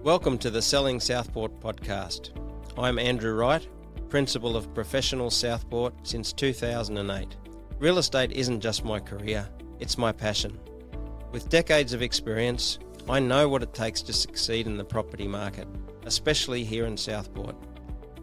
Welcome to the Selling Southport podcast. I'm Andrew Wright, Principal of Professional Southport since 2008. Real estate isn't just my career, it's my passion. With decades of experience, I know what it takes to succeed in the property market, especially here in Southport.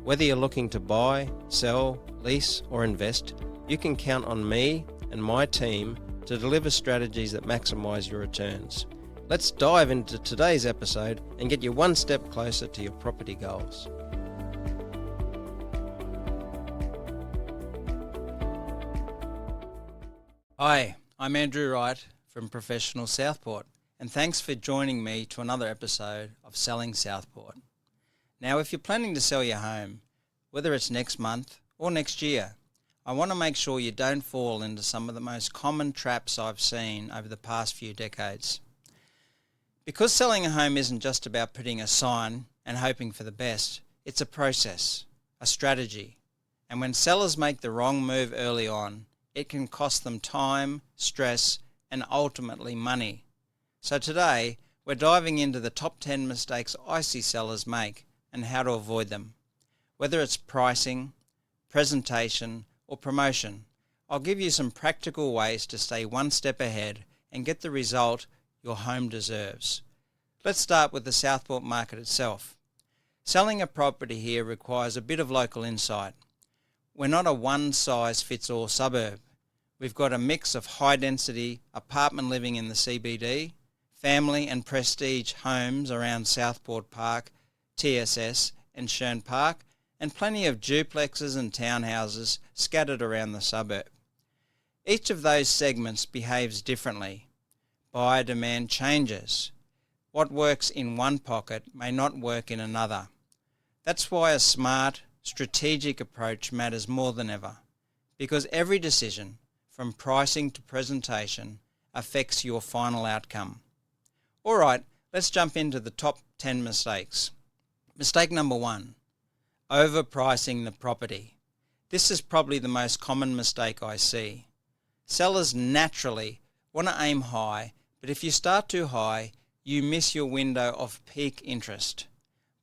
Whether you're looking to buy, sell, lease or invest, you can count on me and my team to deliver strategies that maximise your returns. Let's dive into today's episode and get you one step closer to your property goals. Hi, I'm Andrew Wright from Professional Southport, and thanks for joining me to another episode of Selling Southport. Now, if you're planning to sell your home, whether it's next month or next year, I want to make sure you don't fall into some of the most common traps I've seen over the past few decades. Because selling a home isn't just about putting a sign and hoping for the best, it's a process, a strategy. And when sellers make the wrong move early on, it can cost them time, stress, and ultimately money. So today, we're diving into the top 10 mistakes I see sellers make and how to avoid them. Whether it's pricing, presentation, or promotion, I'll give you some practical ways to stay one step ahead and get the result your home deserves. Let's start with the Southport market itself. Selling a property here requires a bit of local insight. We're not a one-size-fits-all suburb. We've got a mix of high-density apartment living in the CBD, family and prestige homes around Southport Park, TSS and Shern Park, and plenty of duplexes and townhouses scattered around the suburb. Each of those segments behaves differently. Buyer demand changes. What works in one pocket may not work in another. That's why a smart, strategic approach matters more than ever, because every decision, from pricing to presentation, affects your final outcome. All right, let's jump into the top 10 mistakes. Mistake number 1, overpricing the property. This is probably the most common mistake I see. Sellers naturally want to aim high, but if you start too high, you miss your window of peak interest.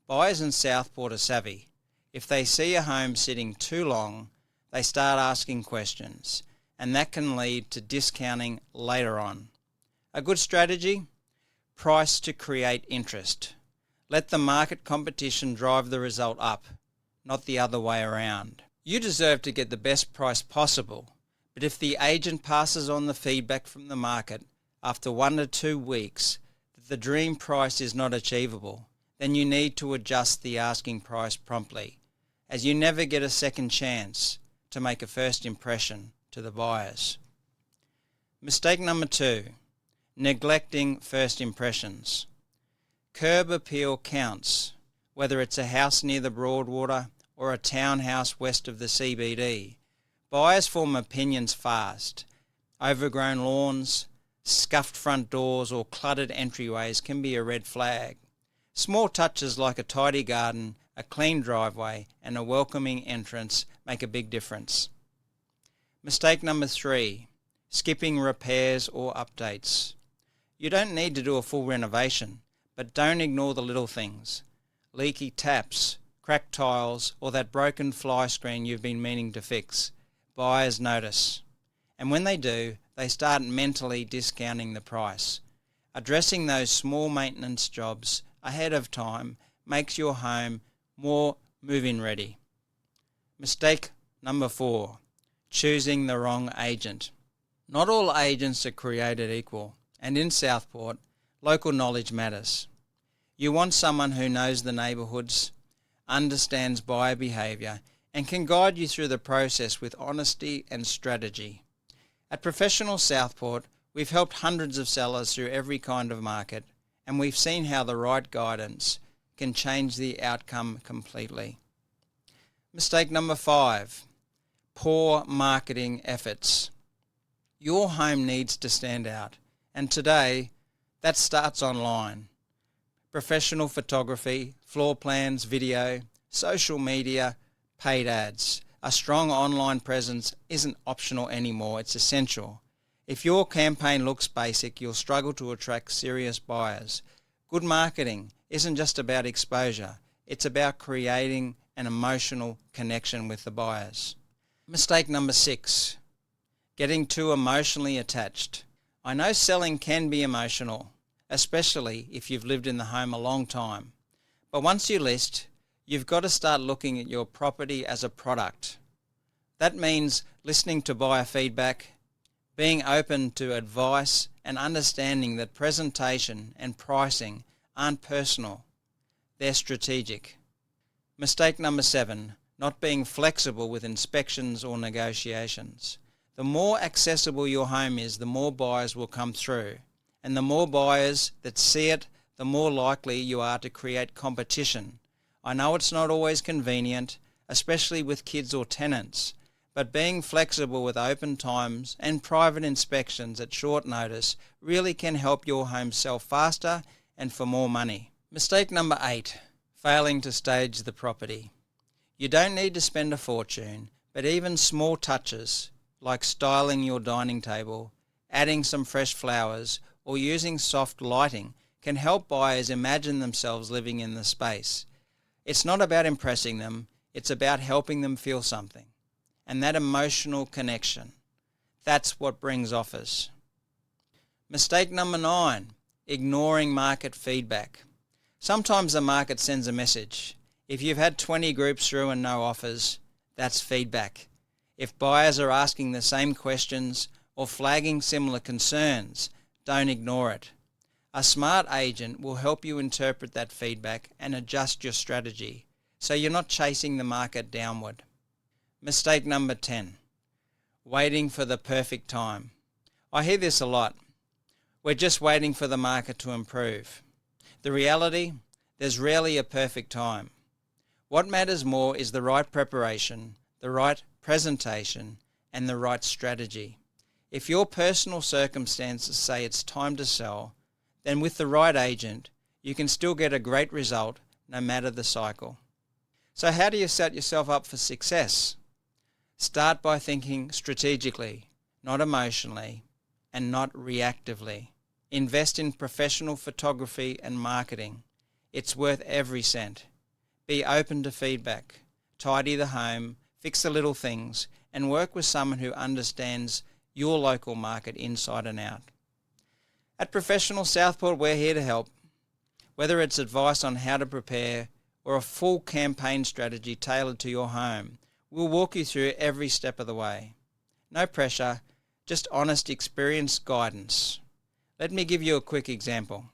Buyers in Southport are savvy. If they see a home sitting too long, they start asking questions, and that can lead to discounting later on. A good strategy? Price to create interest. Let the market competition drive the result up, not the other way around. You deserve to get the best price possible, but if the agent passes on the feedback from the market after 1 to 2 weeks that the dream price is not achievable, then you need to adjust the asking price promptly, as you never get a second chance to make a first impression to the buyers. Mistake number 2, neglecting first impressions. Curb appeal counts, whether it's a house near the Broadwater or a townhouse west of the CBD. Buyers form opinions fast. Overgrown lawns, scuffed front doors or cluttered entryways can be a red flag. Small touches like a tidy garden, a clean driveway and a welcoming entrance make a big difference. Mistake number 3, skipping repairs or updates. You don't need to do a full renovation, but don't ignore the little things. Leaky taps, cracked tiles or that broken fly screen you've been meaning to fix. Buyers notice. And when they do, they start mentally discounting the price. Addressing those small maintenance jobs ahead of time makes your home more move-in ready. Mistake number 4, choosing the wrong agent. Not all agents are created equal, and in Southport, local knowledge matters. You want someone who knows the neighbourhoods, understands buyer behaviour, and can guide you through the process with honesty and strategy. At Professional Southport, we've helped hundreds of sellers through every kind of market, and we've seen how the right guidance can change the outcome completely. Mistake number 5, poor marketing efforts. Your home needs to stand out, and today, that starts online. Professional photography, floor plans, video, social media, paid ads. A strong online presence isn't optional anymore, it's essential. If your campaign looks basic, you'll struggle to attract serious buyers. Good marketing isn't just about exposure, it's about creating an emotional connection with the buyers. Mistake number 6, getting too emotionally attached. I know selling can be emotional, especially if you've lived in the home a long time. But once you list, you've got to start looking at your property as a product. That means listening to buyer feedback, being open to advice, and understanding that presentation and pricing aren't personal, they're strategic. Mistake number 7, not being flexible with inspections or negotiations. The more accessible your home is, the more buyers will come through. And the more buyers that see it, the more likely you are to create competition. I know it's not always convenient, especially with kids or tenants, but being flexible with open times and private inspections at short notice really can help your home sell faster and for more money. Mistake number 8, failing to stage the property. You don't need to spend a fortune, but even small touches like styling your dining table, adding some fresh flowers, or using soft lighting can help buyers imagine themselves living in the space. It's not about impressing them, it's about helping them feel something. And that emotional connection, that's what brings offers. Mistake number 9, ignoring market feedback. Sometimes the market sends a message. If you've had 20 groups through and no offers, that's feedback. If buyers are asking the same questions or flagging similar concerns, don't ignore it. A smart agent will help you interpret that feedback and adjust your strategy so you're not chasing the market downward. Mistake number 10, waiting for the perfect time. I hear this a lot. We're just waiting for the market to improve. The reality, there's rarely a perfect time. What matters more is the right preparation, the right presentation, and the right strategy. If your personal circumstances say it's time to sell, then with the right agent, you can still get a great result no matter the cycle. So how do you set yourself up for success? Start by thinking strategically, not emotionally, and not reactively. Invest in professional photography and marketing. It's worth every cent. Be open to feedback. Tidy the home, fix the little things, and work with someone who understands your local market inside and out. At Professional Southport, we're here to help. Whether it's advice on how to prepare or a full campaign strategy tailored to your home, we'll walk you through every step of the way. No pressure, just honest, experienced guidance. Let me give you a quick example.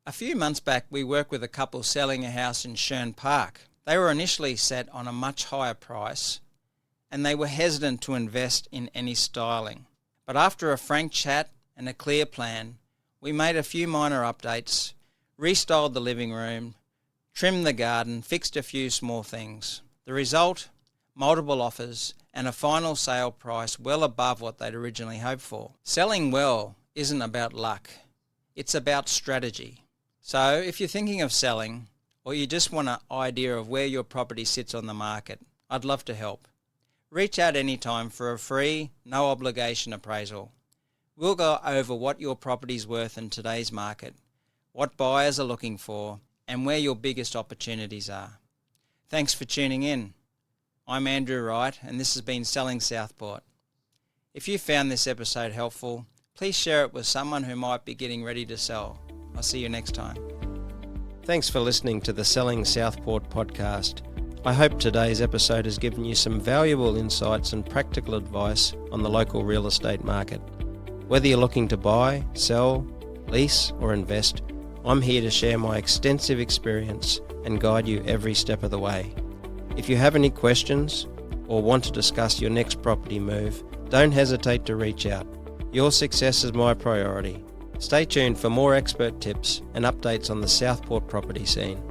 A few months back, we worked with a couple selling a house in Shern Park. They were initially set on a much higher price, and they were hesitant to invest in any styling. But after a frank chat and a clear plan, we made a few minor updates, restyled the living room, trimmed the garden, fixed a few small things. The result? Multiple offers and a final sale price well above what they'd originally hoped for. Selling well isn't about luck, it's about strategy. So if you're thinking of selling, or you just want an idea of where your property sits on the market, I'd love to help. Reach out anytime for a free, no obligation appraisal. We'll go over what your property's worth in today's market, what buyers are looking for, and where your biggest opportunities are. Thanks for tuning in. I'm Andrew Wright, and this has been Selling Southport. If you found this episode helpful, please share it with someone who might be getting ready to sell. I'll see you next time. Thanks for listening to the Selling Southport podcast. I hope today's episode has given you some valuable insights and practical advice on the local real estate market. Whether you're looking to buy, sell, lease, or invest, I'm here to share my extensive experience and guide you every step of the way. If you have any questions or want to discuss your next property move, don't hesitate to reach out. Your success is my priority. Stay tuned for more expert tips and updates on the Southport property scene.